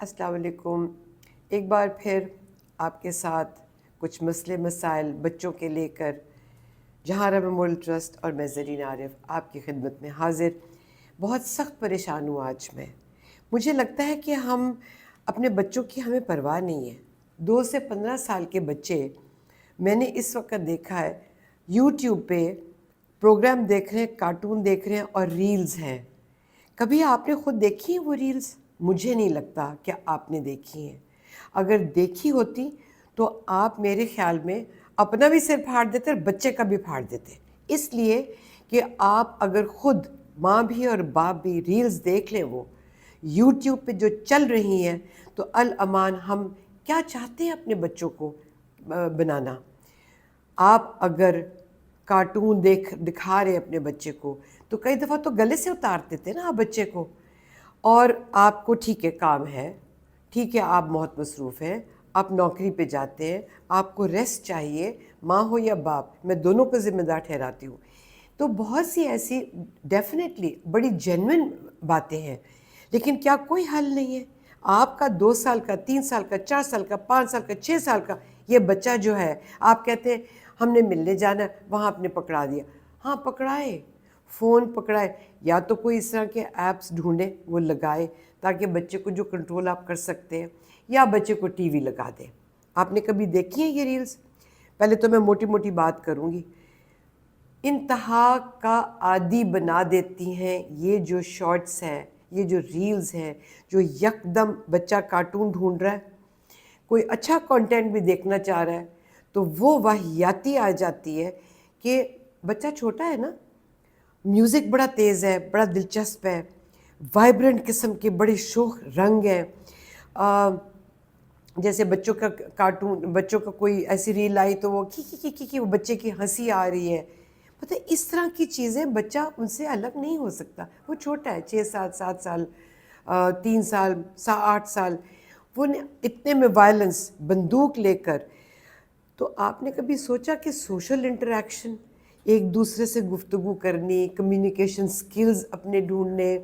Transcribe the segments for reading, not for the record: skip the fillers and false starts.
السلام علیکم۔ ایک بار پھر آپ کے ساتھ کچھ مسئلے مسائل بچوں کے لے کر جہاں میموریل ٹرسٹ اور میں زرین عارف آپ کی خدمت میں حاضر۔ بہت سخت پریشان ہوں آج میں۔ مجھے لگتا ہے کہ ہم اپنے بچوں کی ہمیں پرواہ نہیں ہے۔ 2 سے 15 سال کے بچے میں نے اس وقت دیکھا ہے یوٹیوب پہ پروگرام دیکھ رہے ہیں، کارٹون دیکھ رہے ہیں اور ریلز ہیں۔ کبھی آپ نے خود دیکھی ہیں وہ ریلز؟ مجھے نہیں لگتا کہ آپ نے دیکھی ہیں۔ اگر دیکھی ہوتی تو آپ میرے خیال میں اپنا بھی سر پھاڑ دیتے اور بچے کا بھی پھاڑ دیتے، اس لیے کہ آپ اگر خود ماں بھی اور باپ بھی ریلز دیکھ لیں وہ یوٹیوب پہ جو چل رہی ہیں تو الامان ہم کیا چاہتے ہیں اپنے بچوں کو بنانا۔ آپ اگر کارٹون دکھا رہے اپنے بچے کو تو کئی دفعہ تو گلے سے اتار دیتے نا آپ بچے کو، اور آپ کو ٹھیک ہے کام ہے، ٹھیک ہے آپ بہت مصروف ہیں، آپ نوکری پہ جاتے ہیں، آپ کو ریسٹ چاہیے، ماں ہو یا باپ، میں دونوں کو ذمہ دار ٹھہراتی ہوں۔ تو بہت سی ایسی ڈیفینیٹلی بڑی جینوئن باتیں ہیں، لیکن کیا کوئی حل نہیں ہے؟ آپ کا 2 سال کا، 3 سال کا، 4 سال کا، 5 سال کا، 6 سال کا یہ بچہ جو ہے، آپ کہتے ہیں ہم نے ملنے جانا ہے، وہاں آپ نے پکڑا دیا۔ ہاں پکڑائے، فون پکڑائے، یا تو کوئی اس طرح کے ایپس ڈھونڈے وہ لگائے تاکہ بچے کو جو کنٹرول آپ کر سکتے ہیں، یا بچے کو ٹی وی لگا دیں۔ آپ نے کبھی دیکھی ہیں یہ ریلز؟ پہلے تو میں موٹی موٹی بات کروں گی، انتہا کا عادی بنا دیتی ہیں یہ جو شارٹس ہیں، یہ جو ریلز ہیں، جو یکدم بچہ کارٹون ڈھونڈ رہا ہے، کوئی اچھا کانٹینٹ بھی دیکھنا چاہ رہا ہے تو وہ واہیاتی آ جاتی ہے کہ بچہ چھوٹا ہے نا، میوزک بڑا تیز ہے، بڑا دلچسپ ہے، وائبرنٹ قسم کے بڑے شوخ رنگ ہیں۔ جیسے بچوں کا کارٹون، بچوں کا کوئی ایسی ریل آئی تو وہ کی وہ بچے کی ہنسی آ رہی ہے۔ پتہ ہے اس طرح کی چیزیں بچہ ان سے الگ نہیں ہو سکتا، وہ چھوٹا ہے، 6 سال، 7 سال، 3 سال، 8 سال، وہ اتنے میں وائلنس بندوق لے کر۔ تو آپ نے کبھی سوچا کہ سوشل انٹریکشن، ایک دوسرے سے گفتگو کرنی، کمیونیکیشن سکلز اپنے ڈھونڈنے،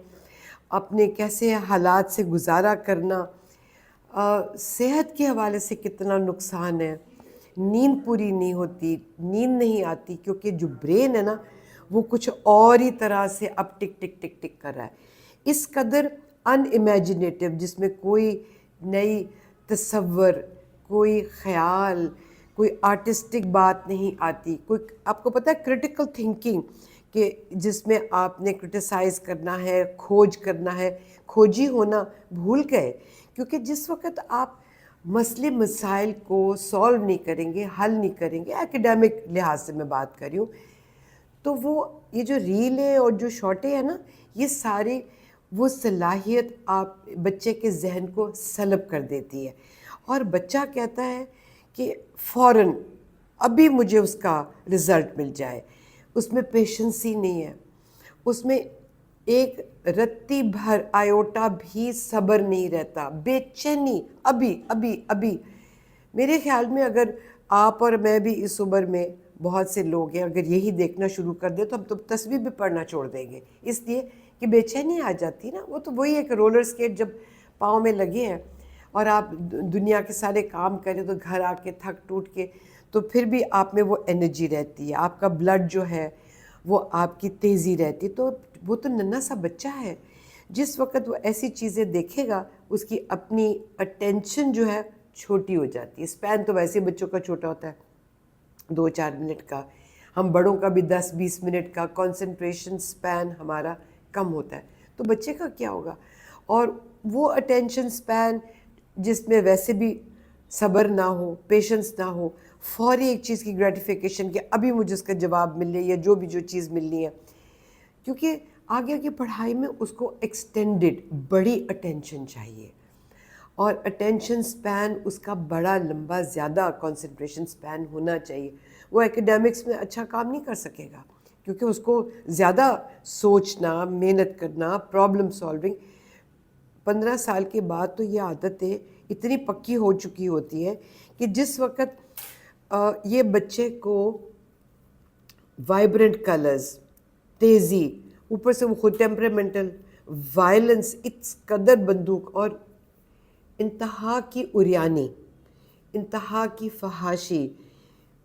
اپنے کیسے حالات سے گزارا کرنا، صحت کے حوالے سے کتنا نقصان ہے، نیند پوری نہیں ہوتی، نیند نہیں آتی کیونکہ جو برین ہے نا وہ کچھ اور ہی طرح سے اب ٹک ٹک ٹک ٹک کر رہا ہے، اس قدر ان امیجنیٹو، جس میں کوئی نئی تصور، کوئی خیال، کوئی آرٹسٹک بات نہیں آتی، کوئی آپ کو پتہ ہے کرٹیکل تھنکنگ کہ جس میں آپ نے کرٹیسائز کرنا ہے، کھوج کرنا ہے، کھوجی ہونا بھول گئے، کیونکہ جس وقت آپ مسئلے مسائل کو سولو نہیں کریں گے، حل نہیں کریں گے، ایکیڈیمک لحاظ سے میں بات کر رہی ہوں، تو وہ یہ جو ریلیں اور جو شارٹیں ہیں نا، یہ سارے وہ صلاحیت آپ بچے کے ذہن کو سلب کر دیتی ہے، اور بچہ کہتا ہے کہ فوراً ابھی مجھے اس کا رزلٹ مل جائے۔ اس میں پیشنس ہی نہیں ہے، اس میں ایک رتی بھر آیوٹا بھی صبر نہیں رہتا، بے چینی، ابھی ابھی ابھی۔ میرے خیال میں اگر آپ اور میں بھی اس عمر میں بہت سے لوگ ہیں، اگر یہی دیکھنا شروع کر دیں تو ہم تو تسبیح بھی پڑھنا چھوڑ دیں گے، اس لیے کہ بے چینی آ جاتی نا۔ وہ تو وہی ہے کہ رولر اسکیٹ جب پاؤں میں لگے ہیں اور آپ دنیا کے سارے کام کریں تو گھر آ کے تھک ٹوٹ کے، تو پھر بھی آپ میں وہ انرجی رہتی ہے، آپ کا بلڈ جو ہے وہ آپ کی تیزی رہتی، تو وہ تو ننھا سا بچہ ہے، جس وقت وہ ایسی چیزیں دیکھے گا اس کی اپنی اٹینشن جو ہے چھوٹی ہو جاتی ہے۔ اسپین تو ویسے بچوں کا چھوٹا ہوتا ہے، 2-4 منٹ کا، ہم بڑوں کا بھی 10-20 منٹ کا کنسنٹریشن سپین ہمارا کم ہوتا ہے، تو بچے کا کیا ہوگا؟ اور وہ اٹینشن سپین جس میں ویسے بھی صبر نہ ہو، پیشنس نہ ہو، فوری ایک چیز کی گریٹیفیکیشن کہ ابھی مجھے اس کا جواب ملے یا جو چیز ملنی ہے، کیونکہ آگے کی پڑھائی میں اس کو ایکسٹینڈڈ بڑی اٹینشن چاہیے، اور اٹینشن سپین اس کا بڑا لمبا زیادہ کنسنٹریشن سپین ہونا چاہیے۔ وہ ایکیڈیمکس میں اچھا کام نہیں کر سکے گا کیونکہ اس کو زیادہ سوچنا، محنت کرنا، پرابلم سالونگ۔ 15 سال کے بعد تو یہ عادتیں اتنی پکی ہو چکی ہوتی ہے کہ جس وقت یہ بچے کو وائبرنٹ کلرز، تیزی، اوپر سے وہ خود ٹیمپرامنٹل، وائلنس اس قدر بندوق، اور انتہا کی اریانی، انتہا کی فحاشی،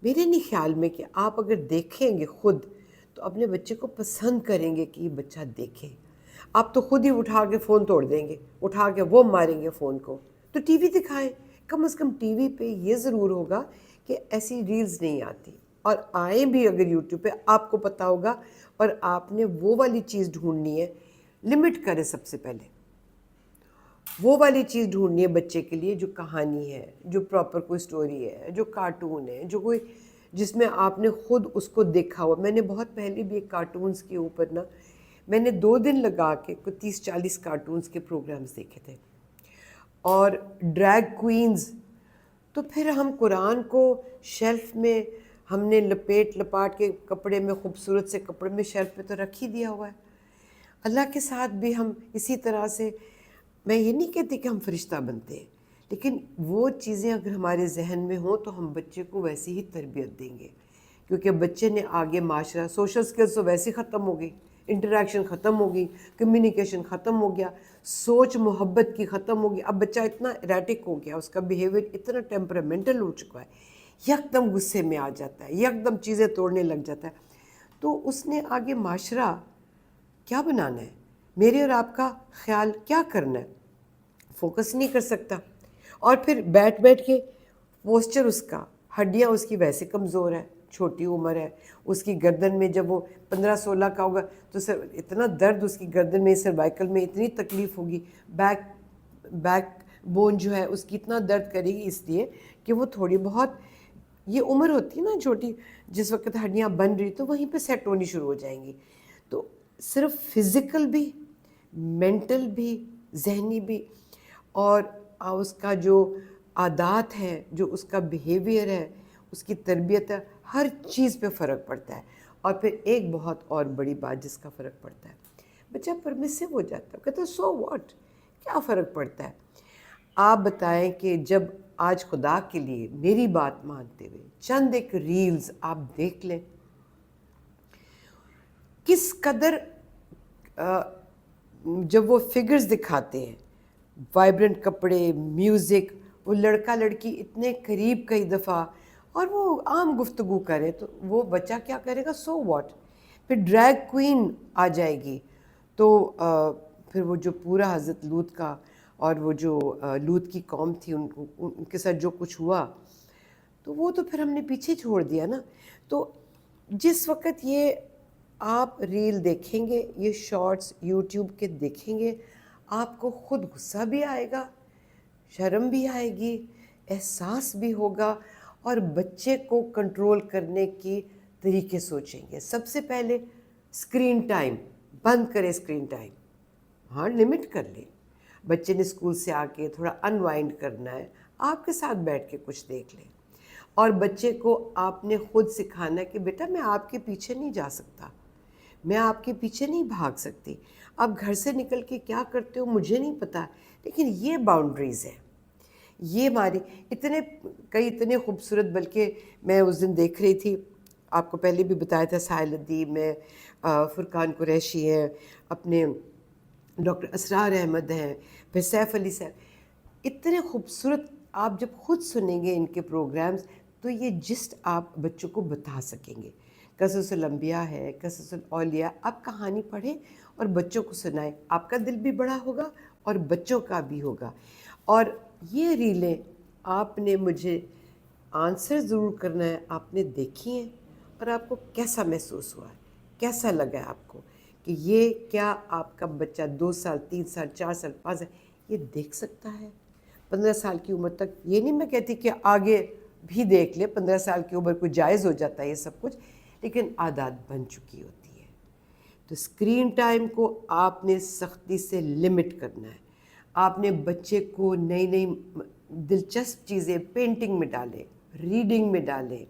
میرے نہیں خیال میں کہ آپ اگر دیکھیں گے خود تو اپنے بچے کو پسند کریں گے کہ یہ بچہ دیکھے. آپ تو خود ہی اٹھا کے فون توڑ دیں گے، اٹھا کے وہ ماریں گے فون کو. تو ٹی وی دکھائیں، کم از کم ٹی وی پہ یہ ضرور ہوگا کہ ایسی ریلز نہیں آتی، اور آئیں بھی اگر یوٹیوب پہ آپ کو پتہ ہوگا، اور آپ نے وہ والی چیز ڈھونڈنی ہے. لمٹ کریں سب سے پہلے، وہ والی چیز ڈھونڈنی ہے بچے کے لیے جو کہانی ہے، جو پراپر کوئی سٹوری ہے، جو کارٹون ہے، جو کوئی جس میں آپ نے خود اس کو دیکھا ہوا. میں نے بہت پہلے بھی ایک کارٹونز کے اوپر نا میں نے 2 دن لگا کے کوئی 30-40 کارٹونز کے پروگرامز دیکھے تھے. اور ڈریگ کوئینز، تو پھر ہم قرآن کو شیلف میں ہم نے لپاٹ کے کپڑے میں، خوبصورت سے کپڑے میں شیلف پہ تو رکھ ہی دیا ہوا ہے. اللہ کے ساتھ بھی ہم اسی طرح سے، میں یہ نہیں کہتی کہ ہم فرشتہ بنتے ہیں، لیکن وہ چیزیں اگر ہمارے ذہن میں ہوں تو ہم بچے کو ویسی ہی تربیت دیں گے. کیونکہ بچے نے آگے معاشرہ، سوشل سکلز تو ویسے ختم ہو گئی، انٹریکشن ختم ہو گئی، کمیونیکیشن ختم ہو گیا، سوچ محبت کی ختم ہو گئی. اب بچہ اتنا ایریٹک ہو گیا، اس کا بیہیویئر اتنا ٹیمپرامنٹل ہو چکا ہے، یکدم غصے میں آ جاتا ہے، یکدم چیزیں توڑنے لگ جاتا ہے. تو اس نے آگے معاشرہ کیا بنانا ہے، میرے اور آپ کا خیال کیا کرنا ہے، فوکس نہیں کر سکتا. اور پھر بیٹھ کے پوسچر اس کا، ہڈیاں اس کی ویسے کمزور ہے، چھوٹی عمر ہے. اس کی گردن میں جب وہ 15-16 کا ہوگا تو اتنا درد اس کی گردن میں، سروائکل میں اتنی تکلیف ہوگی، بیک بون جو ہے اس کی اتنا درد کرے گی، اس لیے کہ وہ تھوڑی بہت، یہ عمر ہوتی ہے نا چھوٹی، جس وقت ہڈیاں بن رہی تو وہیں پہ سیٹ ہونی شروع ہو جائیں گی. تو صرف فزیکل بھی، مینٹل بھی، ذہنی بھی، اور اس کا جو عادات ہے، جو اس کا بیہیویئر ہے، اس کی تربیت ہے، ہر چیز پہ فرق پڑتا ہے. اور پھر ایک بہت اور بڑی بات جس کا فرق پڑتا ہے، بچہ پرمیسو ہو جاتا ہے، کہتا ہے سو واٹ، کیا فرق پڑتا ہے. آپ بتائیں کہ جب آج خدا کے لیے میری بات مانتے ہوئے چند ایک ریلز آپ دیکھ لیں، کس قدر جب وہ فگرز دکھاتے ہیں، وائبرنٹ کپڑے، میوزک، وہ لڑکا لڑکی اتنے قریب کئی دفعہ، اور وہ عام گفتگو کرے تو وہ بچہ کیا کرے گا، سو واٹ. پھر ڈریگ کوئین آ جائے گی تو پھر وہ جو پورا حضرت لوط کا، اور وہ جو لوط کی قوم تھی، ان کے ساتھ جو کچھ ہوا تو وہ تو پھر ہم نے پیچھے چھوڑ دیا نا. تو جس وقت یہ آپ ریل دیکھیں گے، یہ شارٹس یوٹیوب کے دیکھیں گے، آپ کو خود غصہ بھی آئے گا، شرم بھی آئے گی، احساس بھی ہوگا، اور بچے کو کنٹرول کرنے کی طریقے سوچیں گے. سب سے پہلے اسکرین ٹائم بند کریں، اسکرین ٹائم ہاں لمٹ کر لیں. بچے نے اسکول سے آ کے تھوڑا انوائنڈ کرنا ہے، آپ کے ساتھ بیٹھ کے کچھ دیکھ لیں. اور بچے کو آپ نے خود سکھانا ہے کہ بیٹا میں آپ کے پیچھے نہیں جا سکتا، میں آپ کے پیچھے نہیں بھاگ سکتی، آپ گھر سے نکل کے کیا کرتے ہو مجھے نہیں پتا، لیکن یہ باؤنڈریز ہیں. یہ ہماری اتنے خوبصورت، بلکہ میں اس دن دیکھ رہی تھی، آپ کو پہلے بھی بتایا تھا، ساحل ادیب میں فرقان قریشی ہیں، اپنے ڈاکٹر اسرار احمد ہیں، پھر سیف علی صاحب، اتنے خوبصورت. آپ جب خود سنیں گے ان کے پروگرامز تو یہ جسٹ آپ بچوں کو بتا سکیں گے. قصص الانبیاء ہے، قصص الاولیاء، آپ کہانی پڑھیں اور بچوں کو سنائیں، آپ کا دل بھی بڑا ہوگا اور بچوں کا بھی ہوگا. اور یہ ریلیں آپ نے مجھے آنسر ضرور کرنا ہے، آپ نے دیکھی ہیں اور آپ کو کیسا محسوس ہوا ہے، کیسا لگا ہے آپ کو، کہ یہ کیا آپ کا بچہ 2 سال 3 سال 4 سال 5 سال یہ دیکھ سکتا ہے. 15 سال کی عمر تک، یہ نہیں میں کہتی کہ آگے بھی دیکھ لے، 15 سال کی عمر کو جائز ہو جاتا ہے یہ سب کچھ، لیکن عادات بن چکی ہوتی ہے. تو اسکرین ٹائم کو آپ نے سختی سے لمٹ کرنا ہے. آپ نے بچے کو نئی نئی دلچسپ چیزیں پینٹنگ میں ڈالیں، ریڈنگ میں ڈالیں.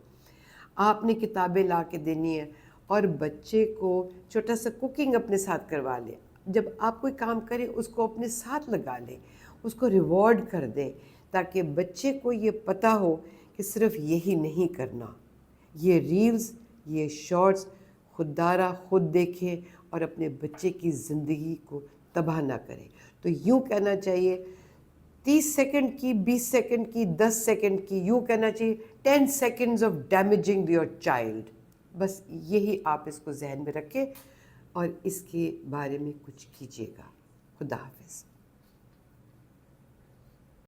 آپ نے کتابیں لا کے دینی ہیں، اور بچے کو چھوٹا سا کوکنگ اپنے ساتھ کروا لیں. جب آپ کوئی کام کریں اس کو اپنے ساتھ لگا لیں، اس کو ریوارڈ کر دیں، تاکہ بچے کو یہ پتہ ہو کہ صرف یہی نہیں کرنا. یہ ریلز، یہ شارٹس خود دارہ خود دیکھیں اور اپنے بچے کی زندگی کو تباہ نہ کریں. تو یوں کہنا چاہیے، 30 سیکنڈ کی، 20 سیکنڈ کی، 10 سیکنڈ کی، یوں کہنا چاہیے 10 seconds of damaging your child. بس یہی آپ اس کو ذہن میں رکھیں اور اس کے بارے میں کچھ کیجیے گا. خدا حافظ.